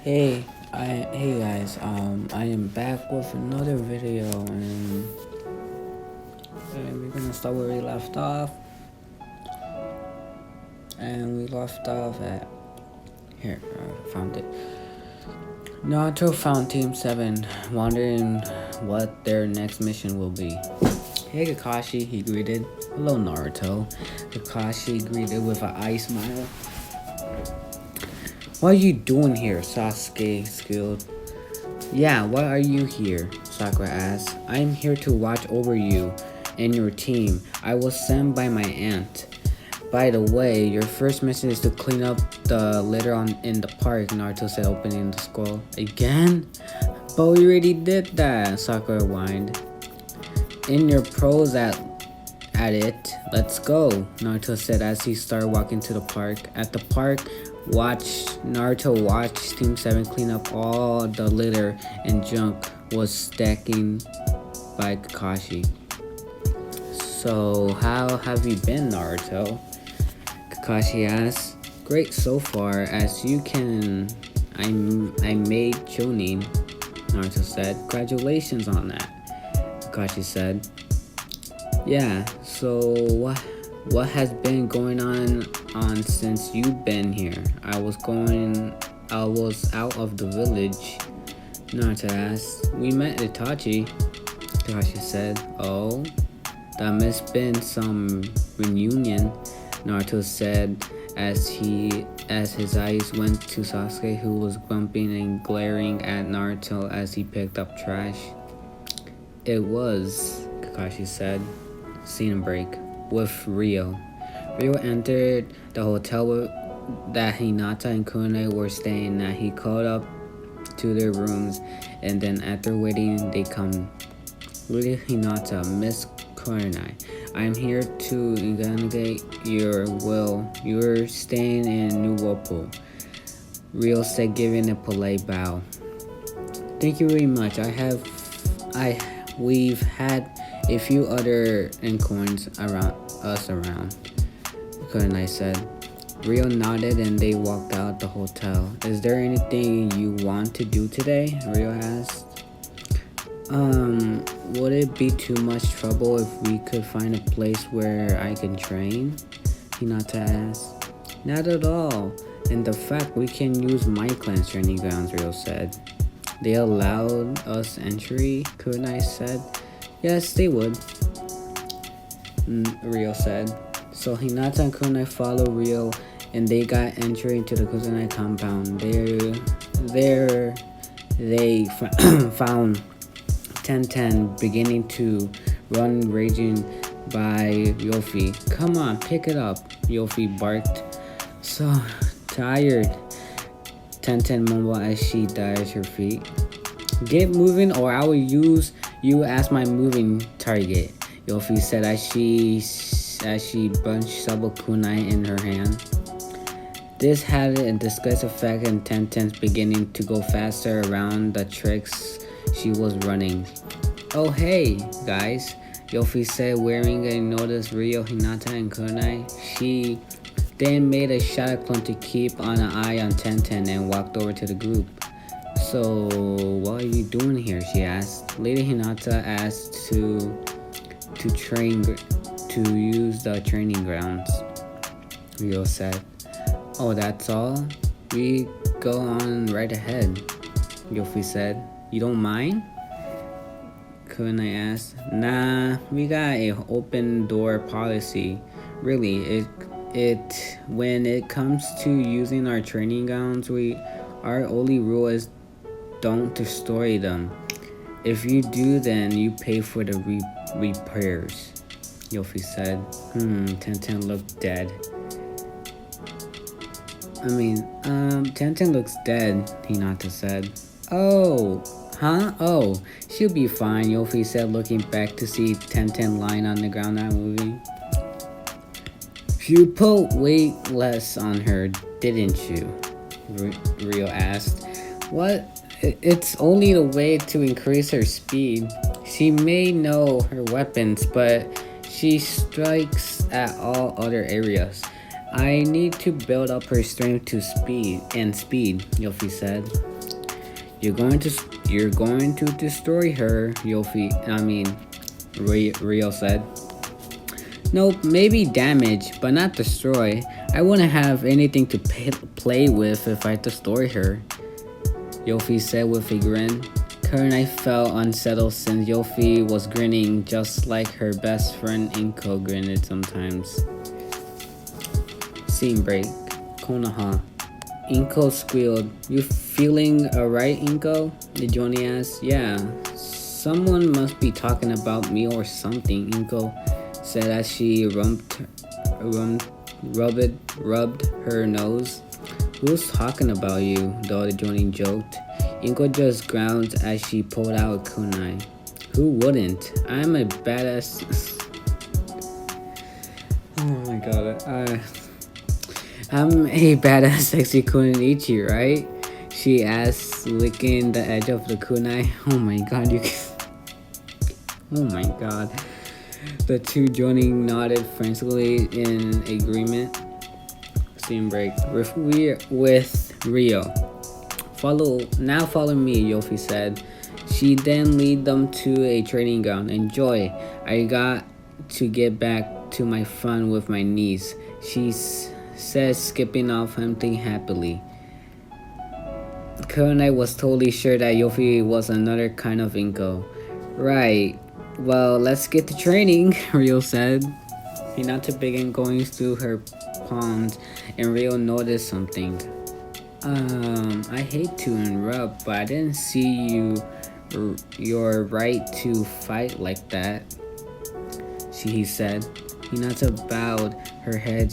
Hey guys, I am back with another video, and we're gonna start where we left off. And we left off at here. I found it. Naruto found Team 7, wondering what their next mission will be. Hey Kakashi, he greeted. Hello Naruto. Kakashi greeted with an eye smile. What are you doing here? Sasuke squealed. Yeah, why are you here? Sakura asked. I'm here to watch over you and your team. I was sent by my aunt. By the way, your first mission is to clean up the litter in the park, Naruto said, opening the scroll. Again? But we already did that, Sakura whined. In your pros at it, let's go, Naruto said as he started walking to the park. At the park, Naruto watched Team 7 clean up all the litter and junk was stacking by Kakashi. So, how have you been, Naruto? Kakashi asked. Great so far, as you can. I made Chunin, Naruto said. Congratulations on that, Kakashi said. Yeah, so what has been going on since you've been here? I was out of the village, Naruto asked. We met Itachi, Kakashi said. Oh, that must have been some reunion, Naruto said as his eyes went to Sasuke, who was grumping and glaring at Naruto as he picked up trash. It was, Kakashi said. Scene break with Rio. Rio entered the hotel that Hinata and Kunai were staying at. He called up to their rooms, and then after waiting, they come. Really, Hinata, Miss Kunai, I'm here to investigate your will. You're staying in New Whirlpool, Rio said, giving a polite bow. Thank you very much. We've had a few other unicorns around, Kunai said. Rio nodded and they walked out the hotel. Is there anything you want to do today? Rio asked. Would it be too much trouble if we could find a place where I can train? Hinata asked. Not at all. In the fact, we can use my clan's training grounds, Rio said. They allowed us entry, Kunai said. Yes, they would, Rio said. So Hinata and Kunai followed Rio and they got entry into the Kusanai compound. There they found Tenten beginning to run, raging by Yofi. Come on, pick it up, Yofi barked. So tired, Tenten mumbled as she dyed her feet. Get moving or I will use you as my moving target, Yofi said as she bunched several kunai in her hand. This had a disguised effect and Tenten's beginning to go faster around the tricks she was running. Oh hey, guys, Yofi said, wearing a notice Rio, Hinata, and Kunai. She then made a shadow clone to keep an eye on Tenten and walked over to the group. So, what are you doing here? She asked. Lady Hinata asked to use the training grounds, Rio said. Oh, that's all? We go on right ahead, Yofi said. You don't mind? Kunai asked. Nah, we got a open door policy. Really, when it comes to using our training grounds, our only rule is don't destroy them. If you do, then you pay for the repairs, Yofi said. Tenten looked dead. Tenten looks dead, Hinata said. Oh, huh? Oh, she'll be fine, Yofi said, looking back to see Tenten lying on the ground not moving. You put weight less on her, didn't you? Rio asked. What? It's only the way to increase her speed. She may know her weapons, but she strikes at all other areas. I need to build up her strength to speed, Yofi said. You're going to destroy her, Rio said. Nope, maybe damage, but not destroy. I wouldn't have anything to play with if I destroy her, Yofi said with a grin. Kurenai felt unsettled since Yofi was grinning just like her best friend Inko grinned sometimes. Scene break. Konoha. Inko squealed. You feeling alright, Inko? Johnny asked. Yeah. Someone must be talking about me or something, Inko said as she rubbed her nose. Who's talking about you? The Johnny joked. Inko just ground as she pulled out a kunai. Who wouldn't? I'm a badass. Oh my god. I'm a badass sexy kunaichi, right? She asked, licking the edge of the kunai. Oh my god, Oh my god. The two joining nodded frantically in agreement. Scene break. With Rio. Follow me, Yofi said. She then led them to a training ground. Enjoy. I got to get back to my fun with my niece, she said, skipping off hunting happily. Kurenai was totally sure that Yofi was another kind of Inko. Right. Well, let's get to training, Rio said. Hinata began going through her palms, and Rio noticed something. I hate to interrupt, but I didn't see your right to fight like that, he said. Hinata bowed her head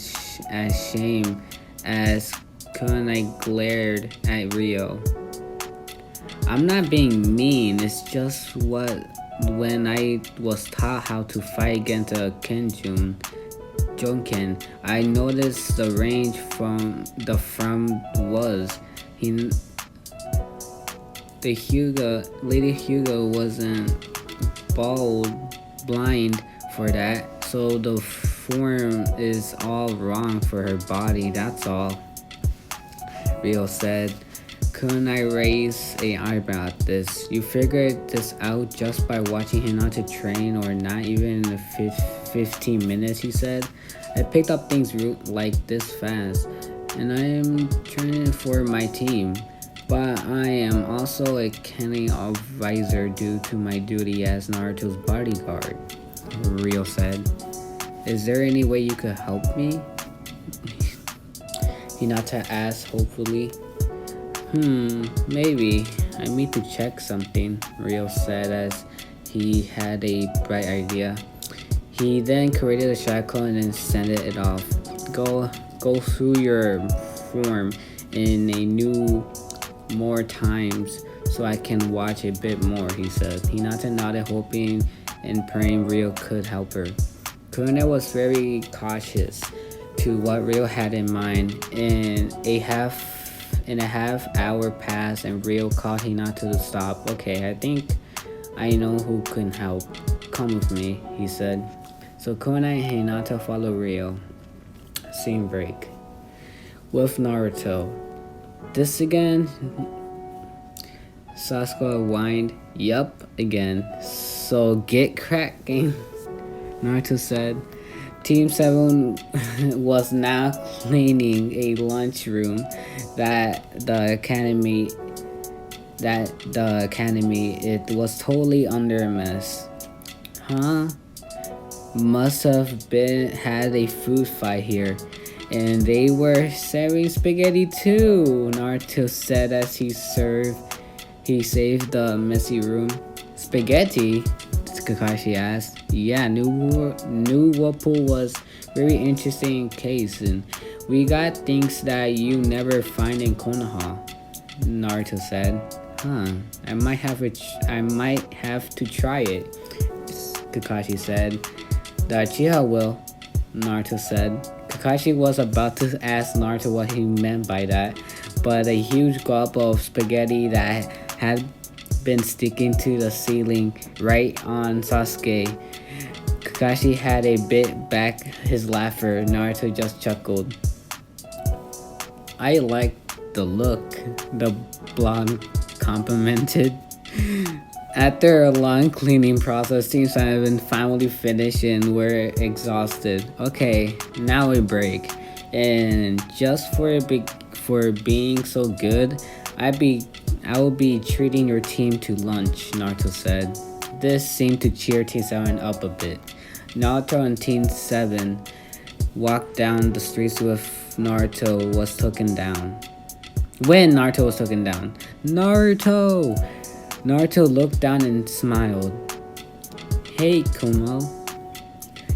as shame as Kurenai glared at Rio. I'm not being mean, it's just when I was taught how to fight against a Jonken, I noticed the range from the front was. Lady Hugo wasn't blind for that, so the form is all wrong for her body, that's all, Rio said. Kurenai raised an eyebrow at this. You figured this out just by watching Hinata train, or not even in the 15 minutes, he said. I picked up things like this fast, and I am training for my team, but I am also a caning advisor due to my duty as Naruto's bodyguard, Rio said. Is there any way you could help me? Hinata asked hopefully. Maybe. I need to check something, Rio said as he had a bright idea. He then created a shackle and then sent it off. Go through your form in a new more times so I can watch a bit more, he said. Hinata nodded, hoping and praying Rio could help her. Kurenai was very cautious to what Rio had in mind, and a half hour passed and Rio called Hinata to stop. Okay, I think I know who can help. Come with me, he said. So Kurenai and Hinata follow Rio. Scene break. With Naruto. This again? Sasuke whined. Yup, again. So get cracking, Naruto said. Team 7 was now cleaning a lunchroom that the academy it was totally under a mess. Must have had a food fight here, and they were serving spaghetti too, Naruto said as he saved the messy room. Spaghetti? Kakashi asked. Yeah, new Whirlpool was very interesting case, and we got things that you never find in Konoha, Naruto said. I might have to try it, Kakashi said. The Uchiha will, Naruto said. Kakashi was about to ask Naruto what he meant by that, but a huge gulp of spaghetti that had been sticking to the ceiling right on Sasuke. Kakashi had a bit back his laughter. Naruto just chuckled. I like the look, the blonde complimented. After a long cleaning process, Team 7 finally finished and were exhausted. Okay, now we break. And just for being so good, I will be treating your team to lunch, Naruto said. This seemed to cheer Team 7 up a bit. Naruto and Team 7 walked down the streets with Naruto was taken down. When Naruto was taken down. Naruto! Naruto looked down and smiled. Hey, Kumo.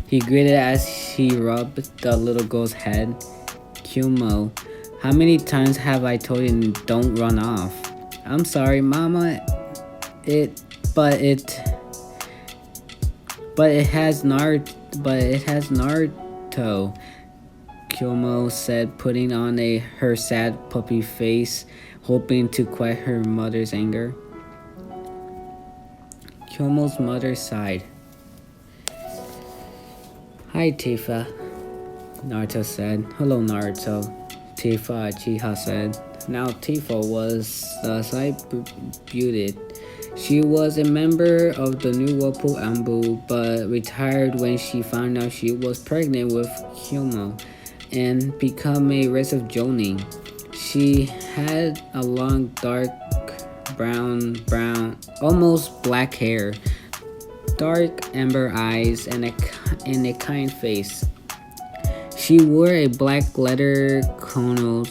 He greeted as he rubbed the little girl's head. Kumo, how many times have I told you don't run off? I'm sorry, Mama. But it has Naruto. Kumo said, putting on her sad puppy face, hoping to quiet her mother's anger. Kumo's mother sighed. Hi, Tifa, Naruto said. Hello, Naruto, Chiha said. Now Tifa was slight beauty. She was a member of the new Whirlpool Ambu, but retired when she found out she was pregnant with Kumo and become a race of Jonin. She had a long, dark, brown, almost black hair, dark amber eyes, and a kind face. She wore a black leather kumas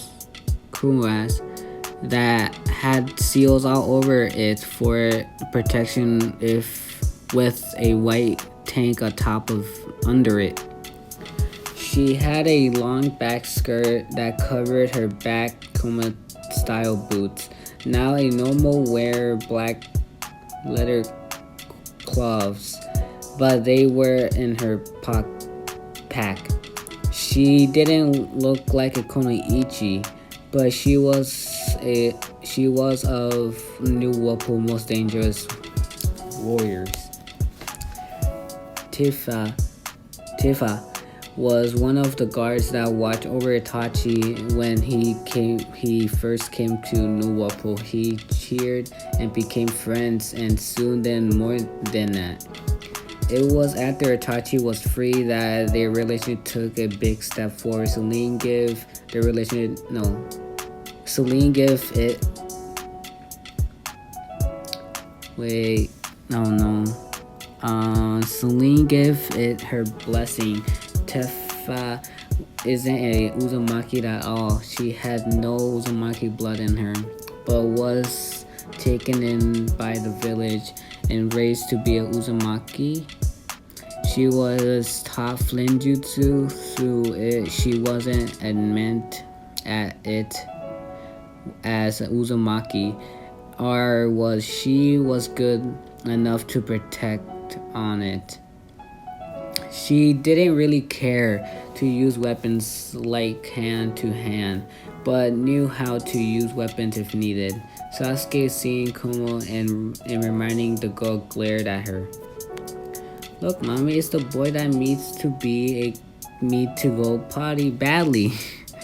that had seals all over it for protection with a white tank atop of under it. She had a long back skirt that covered her back Kuma style boots. Now a normal wear black leather gloves, but they were in her pack. She didn't look like a Konoichi, but she was of New Whirlpool most dangerous warriors. Tifa was one of the guards that watched over Itachi when he first came to New Whirlpool. He cheered and became friends, and soon then more than that. It was after Itachi was free that their relationship took a big step forward. Celine gave it her blessing. Tifa isn't a Uzumaki at all. She had no Uzumaki blood in her, but was taken in by the village and raised to be a Uzumaki. She was taught Flinjutsu through it. She wasn't admitted at it as a Uzumaki, or she was good enough to protect on it. She didn't really care to use weapons like hand to hand, but knew how to use weapons if needed. Sasuke, seeing Kumo and reminding the girl, glared at her. Look, mommy, it's the boy that needs to go potty badly.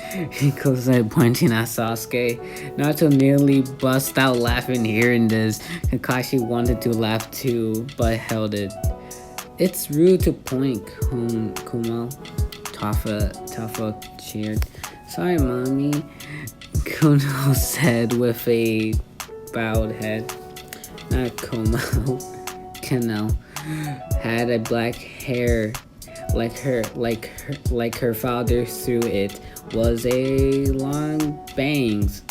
Hiko said, pointing at Sasuke. Naruto nearly bust out laughing hearing this. Kakashi wanted to laugh too, but held it. It's rude to point, Kumo. Tafa cheered. Sorry, mommy, Kuno said with a bowed head. Not Kumo. Kano had a black hair like her father through it was a long bangs.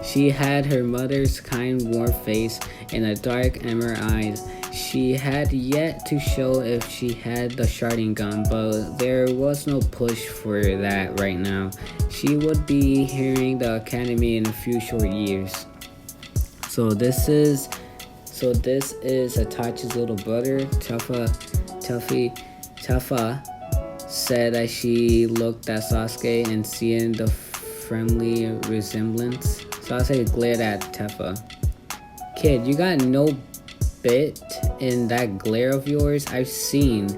She had her mother's kind warm face and a dark amber eyes. She had yet to show if she had the Sharingan, but there was no push for that right now. She would be hearing the academy in a few short years. So this is Itachi's little brother. Tifa said as she looked at Sasuke and seeing the friendly resemblance. Sasuke glared at Tifa. Kid, you got no bit in that glare of yours. I've seen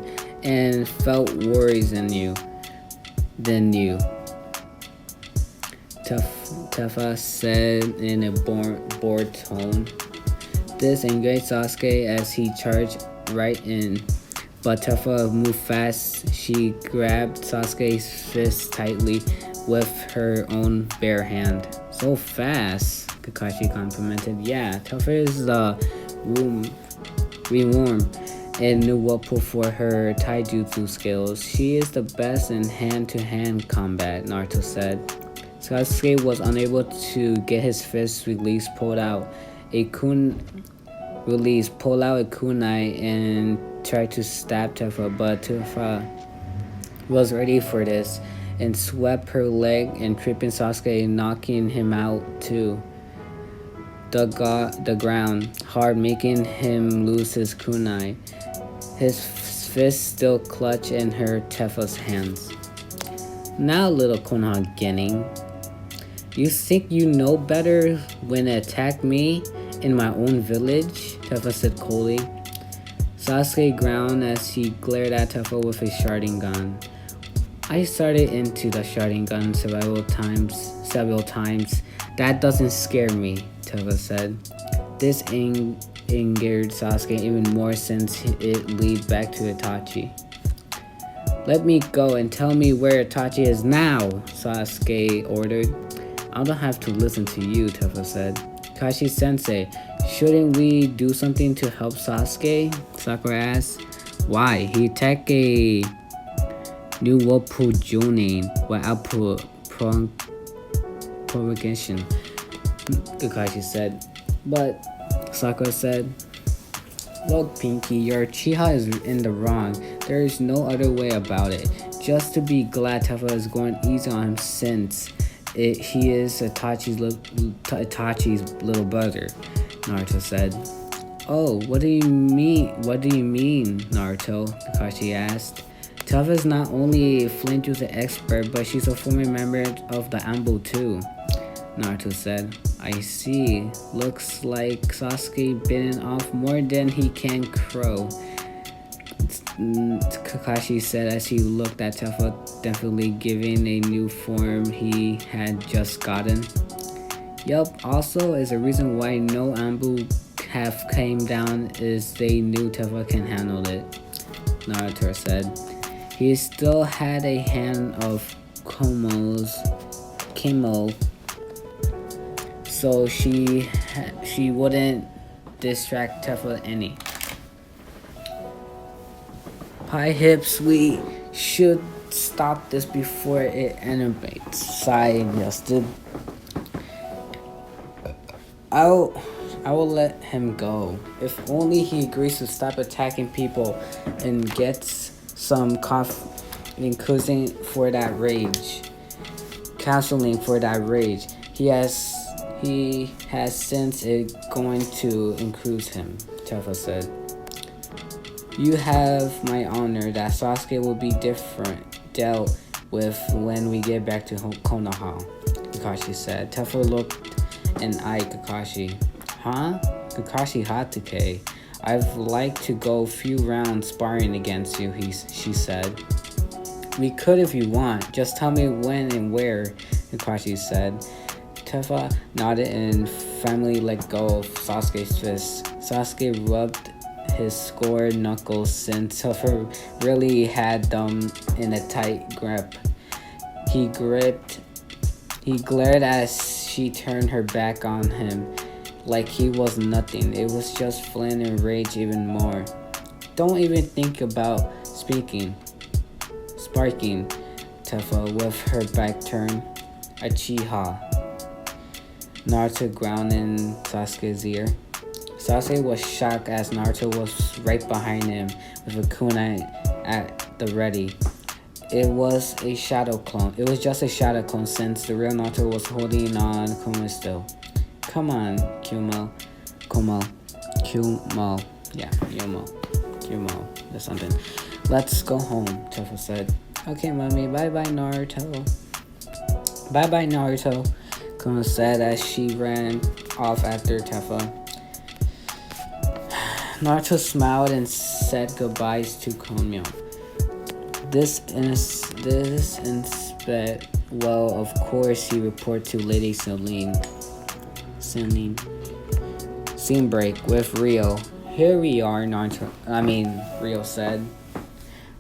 and felt worries in you. Tifa said in a bored tone. This angered Sasuke as he charged right in. But Tifa moved fast. She grabbed Sasuke's fist tightly with her own bare hand. So fast, Kakashi complimented. Yeah, Tifa is the rewarm and new Whirlpool for her taijutsu skills. She is the best in hand-to-hand combat, Naruto said. Sasuke was unable to get his fist released, pulled out a kunai and tried to stab Tifa, but Tifa was ready for this and swept her leg and tripping Sasuke, knocking him out to the ground hard, making him lose his kunai. His fist still clutched in her Tifa's hands. Now, little Konoha Genin, you think you know better when it attacked me in my own village? Tifa said coldly. Sasuke ground as he glared at Tifa with his Sharingan. I started into the Sharingan several times. That doesn't scare me, Tifa said. This angered Sasuke even more since it led back to Itachi. Let me go and tell me where Itachi is now, Sasuke ordered. I don't have to listen to you, Tifa said. Kakashi-sensei, shouldn't we do something to help Sasuke? Sakura asked. Why? He attacked a new Whirlpool Jonin without provocation, Kakashi said. But Sakura said, look, Pinky, your Chiha is in the wrong. There is no other way about it. Just to be glad Tifa is going easy on him since he is Itachi's little brother, Naruto said. Oh, what do you mean? What do you mean, Naruto? Kakashi asked. Tifa is not only a flint user expert, but she's a former member of the Ambu too, Naruto said. I see. Looks like Sasuke bitten off more than he can crow, Kakashi said as he looked at Tifa, definitely giving a new form he had just gotten. Yup, also is a reason why no Ambu have came down is they knew Tifa can handle it, Naruto said. He still had a hand of Kimo, so she wouldn't distract Tifa any. Pie hips, we should stop this before it animates, Sai adjusted. I will let him go. If only he agrees to stop attacking people and gets some counseling for that rage. He has since it going to include him, Tifa said. You have my honor that Sasuke will be dealt with when we get back to Konoha, Kakashi said. Tifa looked and eyed Kakashi. Huh? Kakashi Hatake. I'd like to go a few rounds sparring against you, she said. We could if you want. Just tell me when and where, Kakashi said. Tifa nodded and finally let go of Sasuke's fist. Sasuke rubbed his scored knuckles since Tifa really had them in a tight grip. He glared as she turned her back on him like he was nothing. It was just flint and rage even more. Don't even think about sparking, Tifa with her back turned. Uchiha. Naruto ground in Sasuke's ear. Sasuke was shocked as Naruto was right behind him with a kunai at the ready. It was just a shadow clone since the real Naruto was holding on Kumo still. Come on, Kumo. Yeah, Kumo. Or something. Let's go home, Tifa said. Okay, mommy. Bye-bye, Naruto. Bye-bye, Naruto, Kumo said as she ran off after Tifa. Naruto smiled and said goodbyes to Kumo. This Well, of course, he reported to Lady Celine. Scene break with Rio. Here we are, Rio said.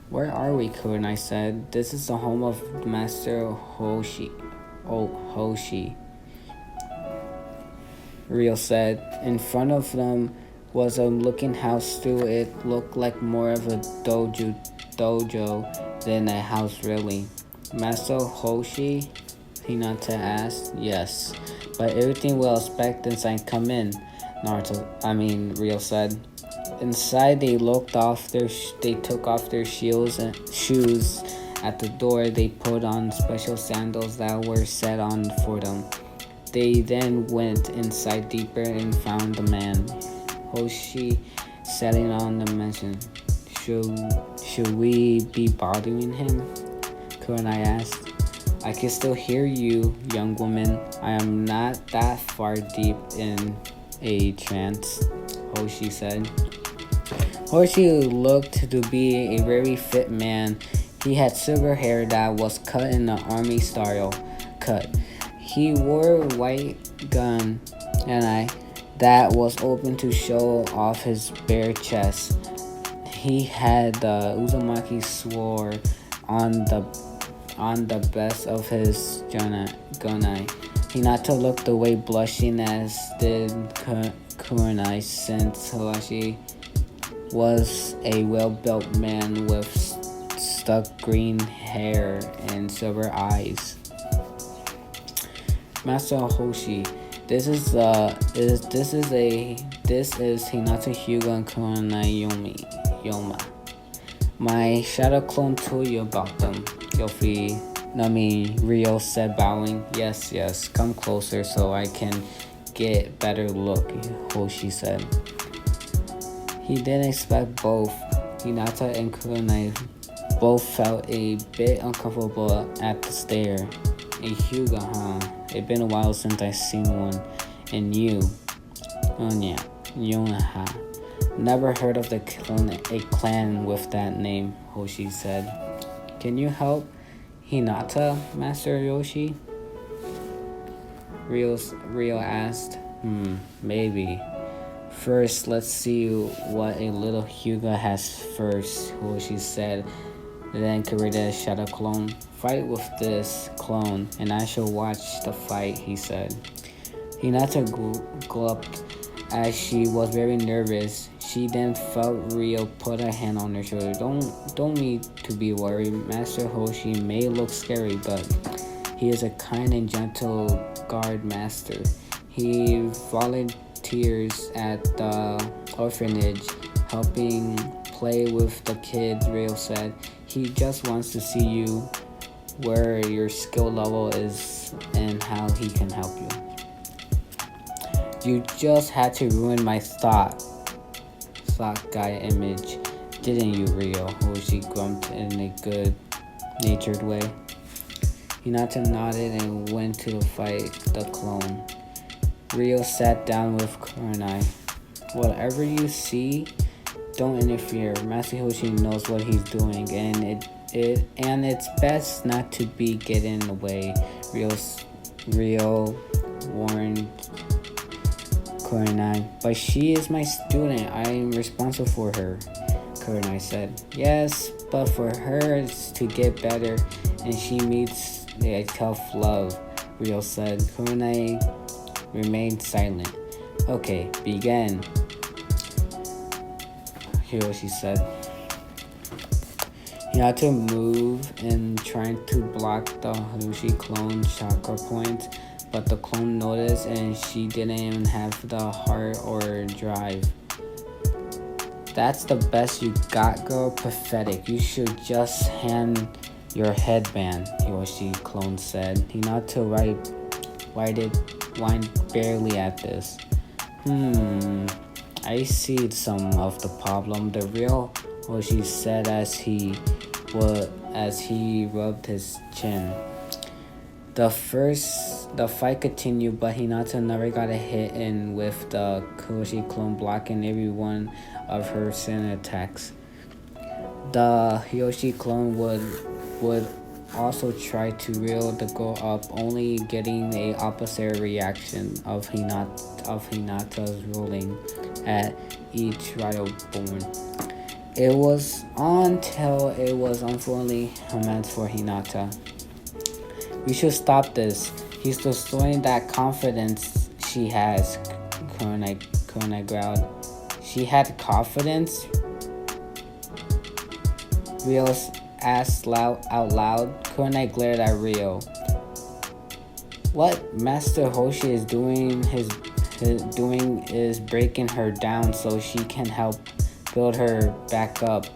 Where are we, Kunai said. This is the home of Master Hoshi. Oh, Hoshi. Rio said. In front of them was a looking house too. It looked like more of a dojo than a house really. Master Hoshi? Hinata asked. Yes, but everything we'll expect inside. Come in, Rio said. Inside, they they took off their shields and shoes. At the door, they put on special sandals that were set on for them. They then went inside deeper and found the man. Hoshi sitting on the mansion. Should we be bothering him? Kurenai asked. I can still hear you, young woman. I am not that far deep in a trance, Hoshi said. Hoshi looked to be a very fit man. He had silver hair that was cut in the army style cut. He wore a white gun that was open to show off his bare chest. He had the Uzumaki sword on the best of his gunai. Hinata looked away, blushing, as did Kurenai, since Hoshi was a well-built man with stuck green hair and silver eyes. Master Hoshi, this is Hinata Hyuga and Kurenai Yoma. My shadow clone told you about them, Rio said, bowing. Yes, come closer so I can get better look, Hoshi said. He didn't expect both. Hinata and Kurenai both felt a bit uncomfortable at the stare. A Hyuga, huh? It's been a while since I've seen one. And you? Onya, Yonaha. Never heard of a clan with that name, Hoshi said. Can you help Hinata, Master Yoshi? Rio asked. Maybe. First, let's see what a little Hyuga has first, Hoshi said. Then created a shadow clone. Fight with this clone, and I shall watch the fight, he said. Hinata gulped as she was very nervous. She then felt Rio put a hand on her shoulder. Don't need to be worried. Master Hoshi may look scary, but he is a kind and gentle guard master. He volunteers at the orphanage, helping play with the kids, Rio said. He just wants to see you, where your skill level is, and how he can help you. You just had to ruin my thought guy image, didn't you, Rio? Hoshi grumped in a good-natured way. Hinata nodded and went to fight the clone. Rio sat down with Kurenai. Whatever you see, don't interfere. Master Hoshi knows what he's doing, and it's best not to be getting in the way. Rio warned Kurenai. But she is my student. I am responsible for her, Kurenai said. Yes, but for her to get better, and she needs a tough love, Rio said. Kurenai remained silent. Okay, begin, Hiroshi said. He had to move and trying to block the Hoshi clone chakra points, but the clone noticed and she didn't even have the heart or drive. That's the best you got, girl. Pathetic. You should just hand your headband, Hiroshi clone said. He not to whined barely at this. I see some of the problem. The real Hoshi said as he rubbed his chin. The fight continued, but Hinata never got a hit in, with the Hoshi clone blocking every one of her center attacks. The Hoshi clone would also tried to reel the girl up, only getting a opposite reaction of Hinata's rolling at each rival born. It was until it was unfortunately meant for Hinata. We should stop this. He's destroying that confidence she has, Kurone growled. She had confidence? Rio asked out loud. Kurone glared at Rio. What Master Hoshi is doing is breaking her down so she can help build her back up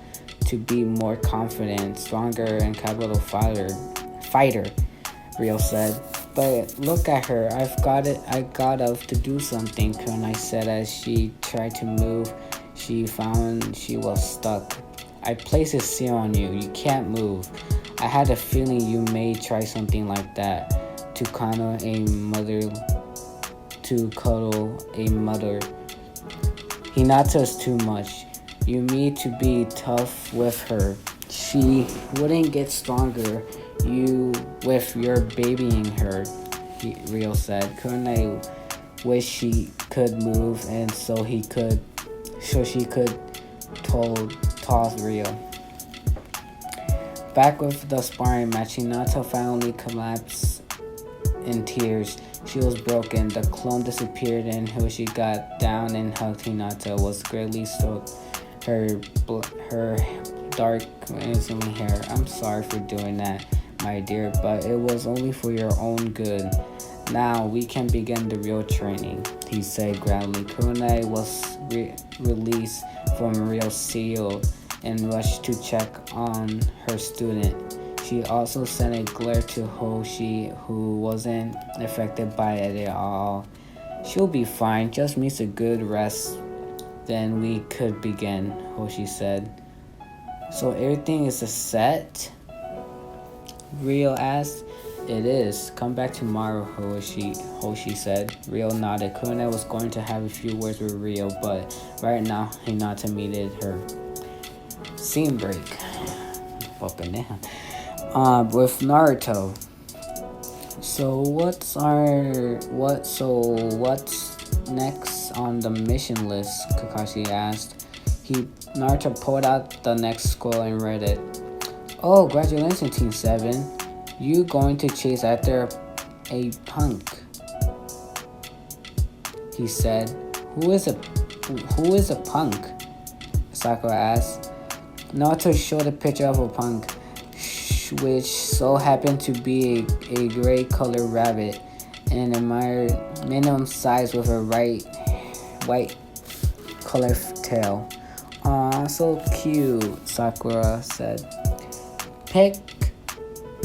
to be more confident, stronger, and capable fighter, Rio said. But look at her. I got up to do something, Kunai said as she tried to move. She found she was stuck. I placed a seal on you. You can't move. I had a feeling you may try something like that. To cuddle a mother. Hinata's too much. You need to be tough with her. She wouldn't get stronger with your babying her, Rio said. Kurone wished she could move and so she could toss Rio. Back with the sparring match, Hinata finally collapsed in tears. She was broken. The clone disappeared and Hoshi got down and hugged Hinata. Was greatly stroked her dark crimson hair. I'm sorry for doing that, my dear, but it was only for your own good. Now we can begin the real training, he said grandly. Kurone was released from Rio's seal and rushed to check on her student. She also sent a glare to Hoshi, who wasn't affected by it at all. She'll be fine, just needs a good rest. Then we could begin, Hoshi said. So everything is a set? Rio asked. It is. Come back tomorrow, Hoshi said. Rio nodded. Kurone was going to have a few words with Rio, but right now Hinata needed her. Scene break. Fucking down. With Naruto. So what's next on the mission list? Kakashi asked. Naruto pulled out the next scroll and read it. Oh, congratulations, Team 7. You going to chase after a punk? He said. Who is a punk? Sakura asked. Naruto showed a picture of a punk, which so happened to be a gray colored rabbit, and admired minimum size with a white colored tail. Aw, so cute, Sakura said. Pick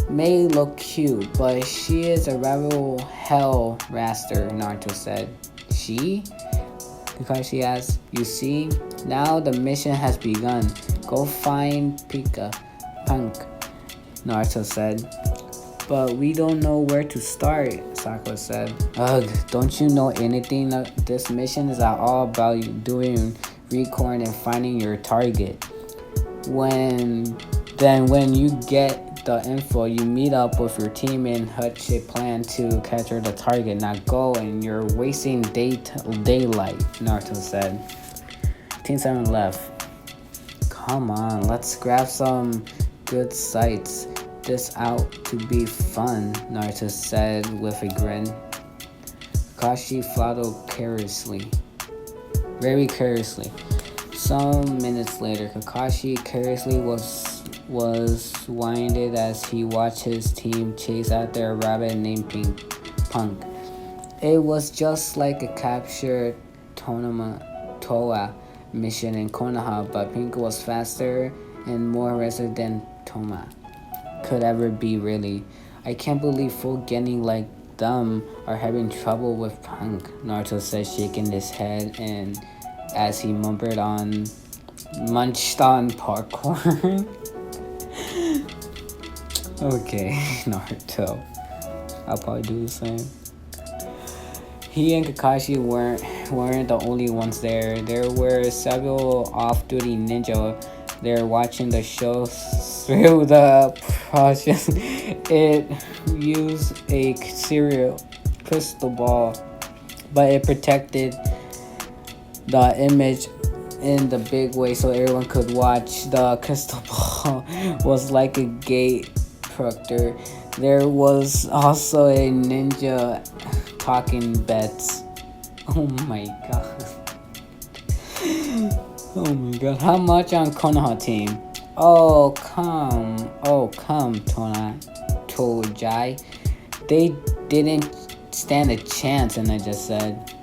may look cute, but she is a rebel hell raster, Naruto said. She? Kakashi asked. You see, now the mission has begun. Go find Punk, Naruto said. But we don't know where to start, Sakura said. Ugh, don't you know anything? This mission is all about you doing recon and finding your target. When you get the info, you meet up with your team and hatch a plan to capture the target. Now go, and you're wasting daylight, Naruto said. Team 7 left. Come on, let's grab some good sights. This out to be fun, Naruto said with a grin. Kakashi followed very carelessly. Some minutes later, Kakashi carelessly was winded as he watched his team chase after a rabbit named Punk. It was just like a captured Toa mission in Konoha, but Pink was faster and more resistant than Toma could ever be, really. I can't believe full getting like them are having trouble with Punk, Naruto said, shaking his head, and as he munched on popcorn. Okay, Naruto. I'll probably do the same. He and Kakashi weren't the only ones there. There were several off-duty ninja They're watching the show through the process. It used a cereal crystal ball, but it protected the image in the big way so everyone could watch. The crystal ball was like a gate protector. There was also a ninja talking bets. Oh my god. Oh my god. How much on Konoha team? Oh come, Tojai. They didn't stand a chance, and I just said.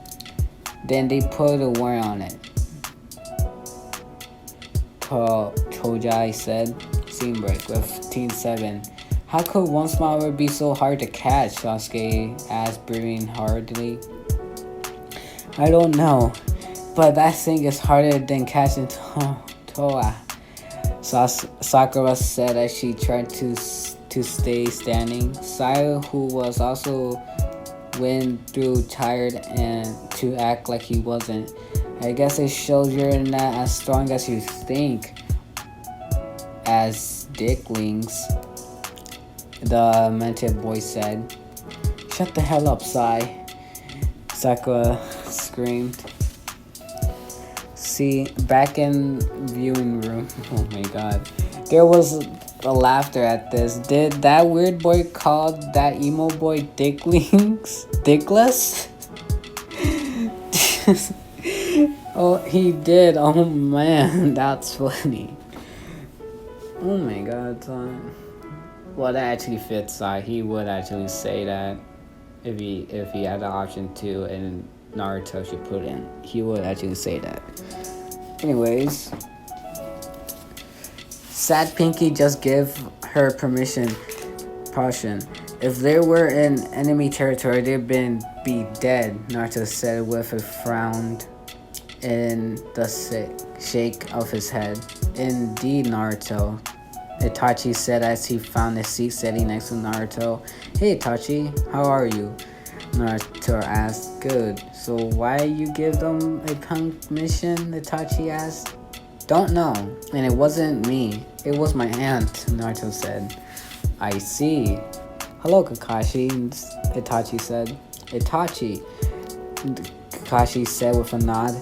Then they put a warrant on it. Tojai said. Scene break with Team 7. How could one smaller be so hard to catch? Sasuke asked, breathing hardly. I don't know, but that thing is harder than catching Toa. Sakura said as she tried to stay standing. Sai, who was also went through tired and to act like he wasn't. I guess it shows you're not as strong as you think. As dicklings, the mentor boy said. Shut the hell up, Sai. Sakura screamed. See, back in viewing room. Oh my god. There was a laughter at this. Did that weird boy call that emo boy Dicklings? Dickless? Oh, he did. Oh man, that's funny. Oh my god, son. Well, that actually fits Sai. He would actually say that if he had the option to, and Naruto should put in. He would actually say that. Anyways, Sad Pinky just give her permission. Caution. If they were in enemy territory, they'd be dead, Naruto said with a frown in the shake of his head. Indeed, Naruto, Itachi said as he found a seat sitting next to Naruto. Hey Itachi, how are you? Naruto asked. Good. So why you give them a punk mission? Itachi asked. Don't know. And it wasn't me. It was my aunt, Naruto said. I see. Hello, Kakashi, Itachi said. Itachi, Kakashi said with a nod.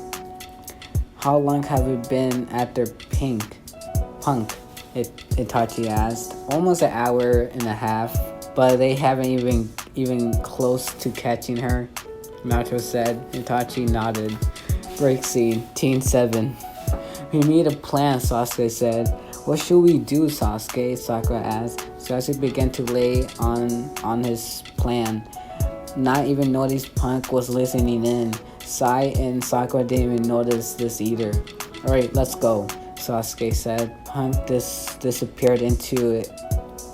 How long have you been at their punk? Itachi asked. Almost an hour and a half, but they haven't even close to catching her, Naruto said. Itachi nodded. Break scene, Team 7. We need a plan, Sasuke said. What should we do, Sasuke? Sakura asked. Sasuke began to lay on his plan. Not even notice Punk was listening in. Sai and Sakura didn't even notice this either. Alright, let's go, Sasuke said. Punk disappeared into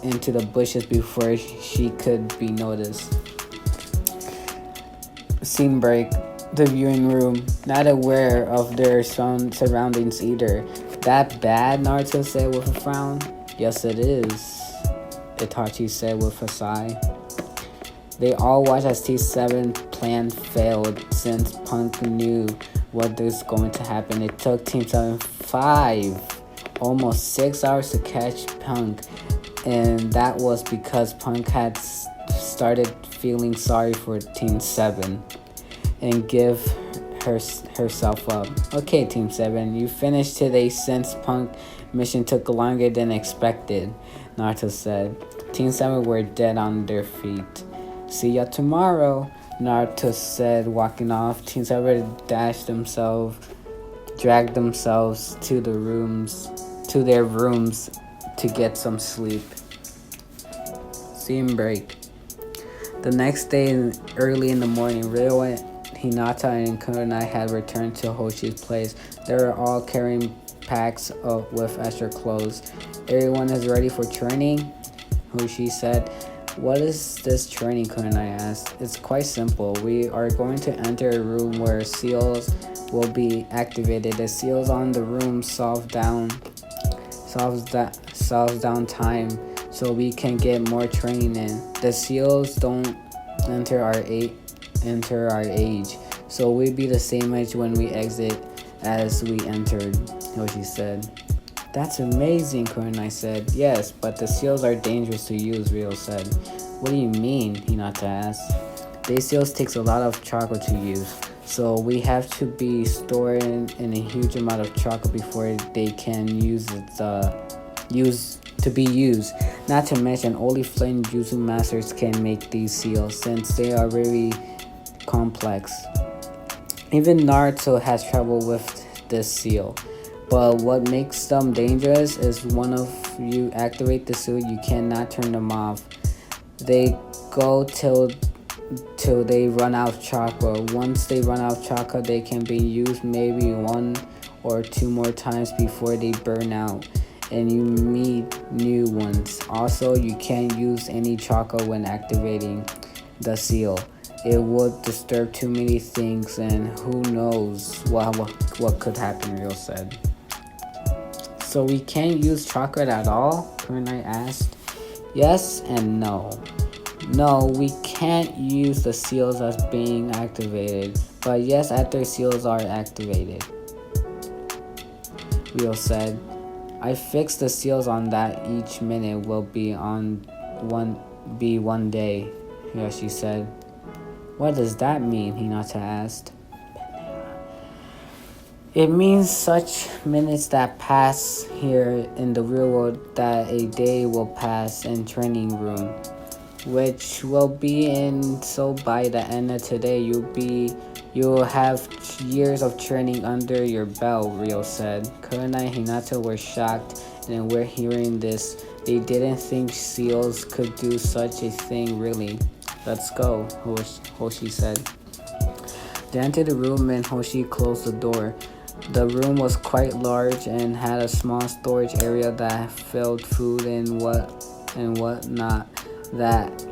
the bushes before she could be noticed. Scene break. The viewing room, not aware of their surroundings either. That bad? Naruto said with a frown. Yes, it is, Itachi said with a sigh. They all watched as T7's plan failed since Punk knew what was going to happen. It took Team 7 almost 6 hours to catch Punk, and that was because Punk had started feeling sorry for Team 7 and give herself up. Okay, Team 7, you finished today since Punk mission took longer than expected, Naruto said. Team 7 were dead on their feet. See ya tomorrow, Naruto said, walking off. Team 7 dragged themselves to their rooms to get some sleep. Scene break. The next day, early in the morning, Ryo, Hinata, and Kunai had returned to Hoshi's place. They were all carrying packs with extra clothes. Everyone is ready for training, Hoshi said. What is this training, Kunai asked. It's quite simple. We are going to enter a room where seals will be activated. The seals on the room solves down time so we can get more training in. The seals don't enter our age, so we'll be the same age when we exit as we entered, Hoshi said. That's amazing, Kurenai said. Yes, but the seals are dangerous to use, Rio said. What do you mean? Hinata asked. These seals takes a lot of chocolate to use, so we have to be storing in a huge amount of chocolate before they can use to be used. Not to mention, only flame jutsu masters can make these seals since they are very complex. Even Naruto has trouble with this seal. But what makes them dangerous is one of you activate the seal, you cannot turn them off. They go till they run out of chakra. Once they run out of chakra, they can be used maybe 1 or 2 more times before they burn out and you meet new ones. Also, you can't use any chakra when activating the seal. It would disturb too many things and who knows what could happen, Real said. So we can't use chocolate at all? Kurenai asked. Yes and no. No, we can't use the seals as being activated, but yes, after seals are activated. Rio said, I fixed the seals on that each minute will be on one day, Hoshi said. What does that mean? Hinata asked. It means such minutes that pass here in the real world that a day will pass in training room, which will be in. So by the end of today, you'll have years of training under your belt, Rio said. Kurenai and Hinata were shocked, and we're hearing this. They didn't think seals could do such a thing, really. Let's go, Hoshi said. They entered the room and Hoshi closed the door. The room was quite large and had a small storage area that filled food and whatnot that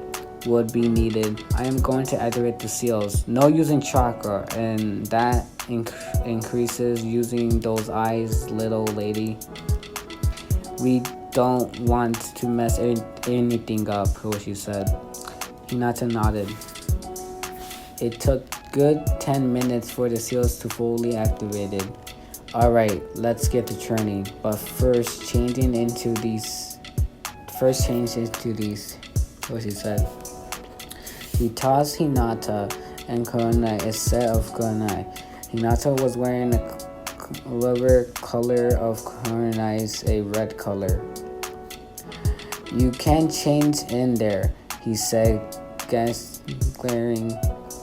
would be needed. I am going to activate the seals. No using chakra, and that increases using those eyes, little lady. We don't want to mess anything up, Hoshi said. Hinata nodded. It took good 10 minutes for the seals to fully activated. Alright, let's get to training. But first change into these, Hoshi said. He tossed Hinata and Kurenai a set of kunai. Hinata was wearing a rubber color of Kurenai's a red color. You can change in there, he said, glaring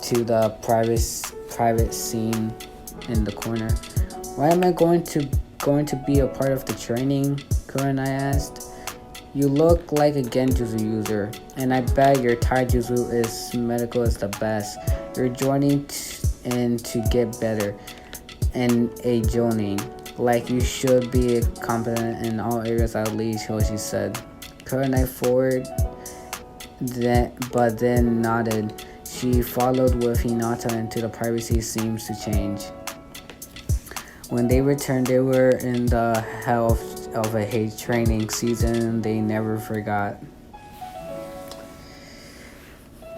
to the private scene in the corner. Why am I going to be a part of the training? Kurenai asked. You look like a genjutsu user, and I bet your taijutsu is medical is the best. You're joining in to get better in a jonin. Like you should be competent in all areas at least, Hoshi said. Kurenai forward, but then nodded. She followed with Hinata into the privacy seems to change. When they returned, they were in the hell of a hate training season they never forgot.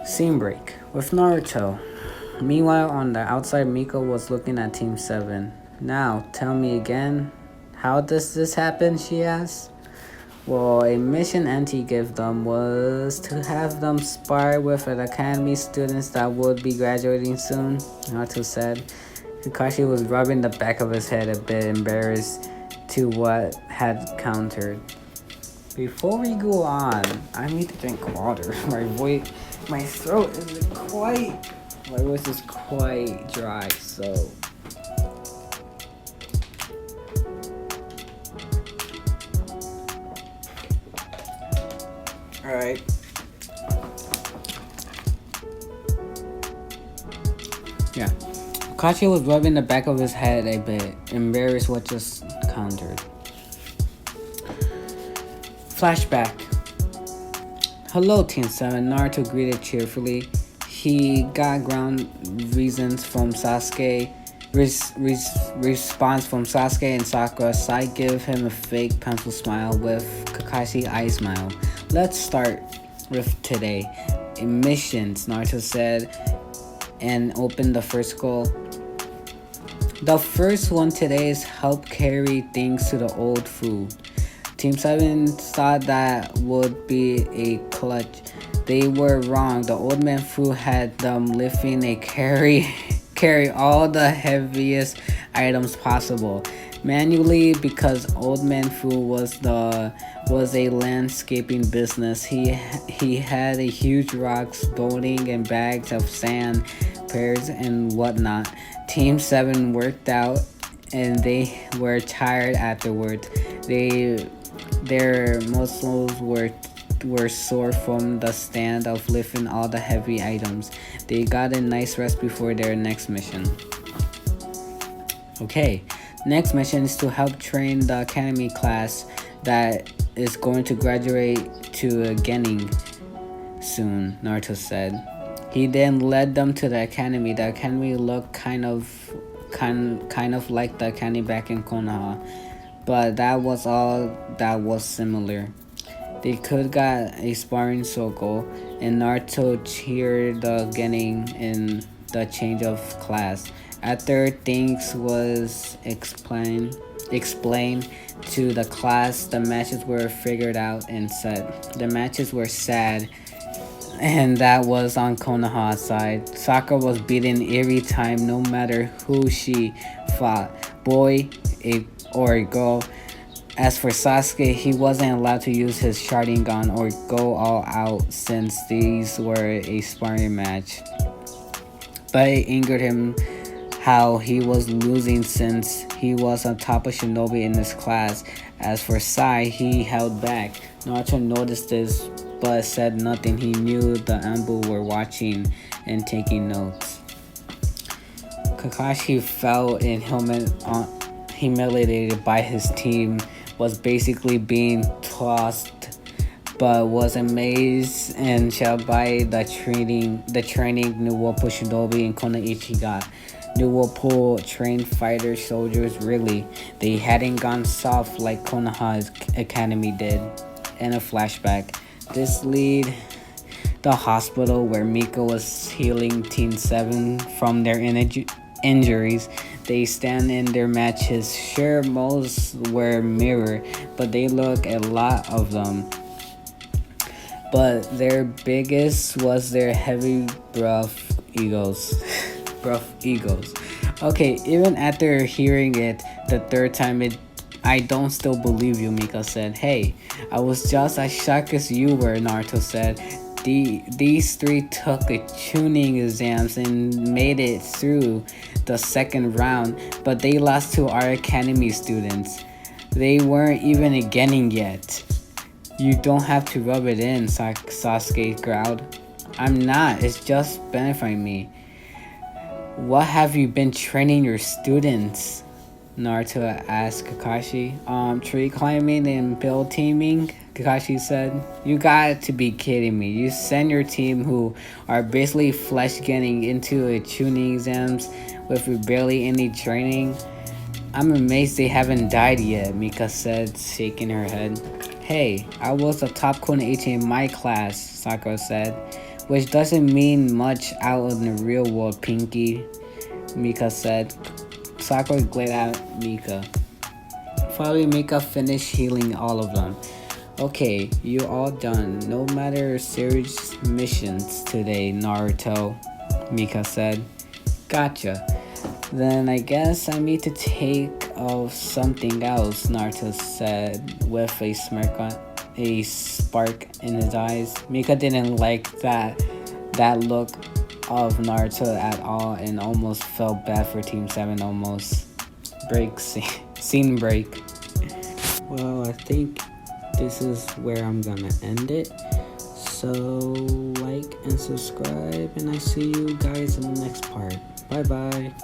Scene break with Naruto. Meanwhile, on the outside, Miko was looking at Team 7. Now, tell me again, how does this happen? She asked. Well, a mission Auntie gave them was to have them spar with an academy students that would be graduating soon, Naruto said. Kakashi was rubbing the back of his head a bit embarrassed to what had countered. Before we go on, I need to drink water. My voice is quite dry, so... Alright. Yeah. Kakashi was rubbing the back of his head a bit, embarrassed what just countered. Flashback. Hello, Team 7. Naruto greeted cheerfully. He got ground reasons from Sasuke. Response from Sasuke and Sakura. Side give him a fake pencil smile with Kakashi eye smile. Let's start with today. Missions, Naruto said, and opened the first goal. The first one today is help carry things to the old Fu. Team 7 thought that would be a clutch. They were wrong. The old man Fu had them lifting a carry all the heaviest items possible manually because old man Fu was a landscaping business. He had a huge rocks, boating, and bags of sand, pears, and whatnot. Team 7 worked out and they were tired afterwards. Their muscles were sore from the stand of lifting all the heavy items. They got a nice rest before their next mission. Okay, next mission is to help train the academy class that is going to graduate to a Genin soon, Naruto said. He then led them to the academy. The academy looked kind of like the academy back in Konoha, but that was all that was similar. They could got a sparring circle, and Naruto cheered the Genin in the change of class. After things was explained to the class, the matches were figured out and set. The matches were sad, and that was on Konoha's side. Sakura was beaten every time, no matter who she fought, boy or girl. As for Sasuke, he wasn't allowed to use his Sharingan or go all out since these were a sparring match. But it angered him how he was losing since he was on top of Shinobi in his class. As for Sai, he held back. Naruto noticed this but said nothing. He knew the Anbu were watching and taking notes. Kakashi felt humiliated by his team, was basically being tossed, but was amazed and shelled by the training New Whirlpool Shinobi and Konoichi got. New Whirlpool trained fighter soldiers really. They hadn't gone soft like Konoha's academy did. In a flashback, this lead the hospital where Mika was healing Team 7 from their injuries. They stand in their matches. Sure, most were mirror, but they look a lot of them. But their biggest was their heavy buff egos. Okay, even after hearing it the third time, I don't still believe you, Mika said. Hey, I was just as shocked as you were, Naruto said. These three took the tuning exams and made it through the second round, but they lost to our academy students. They weren't even a Genin yet. You don't have to rub it in, Sasuke growled. I'm not, it's just benefiting me. What have you been training your students? Naruto asked Kakashi. Tree climbing and build teaming, Kakashi said. You got to be kidding me. You send your team who are basically flesh getting into a tuning exams with barely any training. I'm amazed they haven't died yet, Mika said, shaking her head. Hey, I was a top Konoichi in my class, Sakura said. Which doesn't mean much out in the real world, Pinky, Mika said. Sakura glared at Mika. Finally, Mika finished healing all of them. Okay, you all done. No matter serious missions today, Naruto, Mika said. Gotcha. Then I guess I need to take off something else, Naruto said with a spark in his eyes. Mika didn't like that look of Naruto at all and almost felt bad for Team 7 almost. Scene break. Well, I think this is where I'm gonna end it. So like and subscribe, and I see you guys in the next part. Bye bye.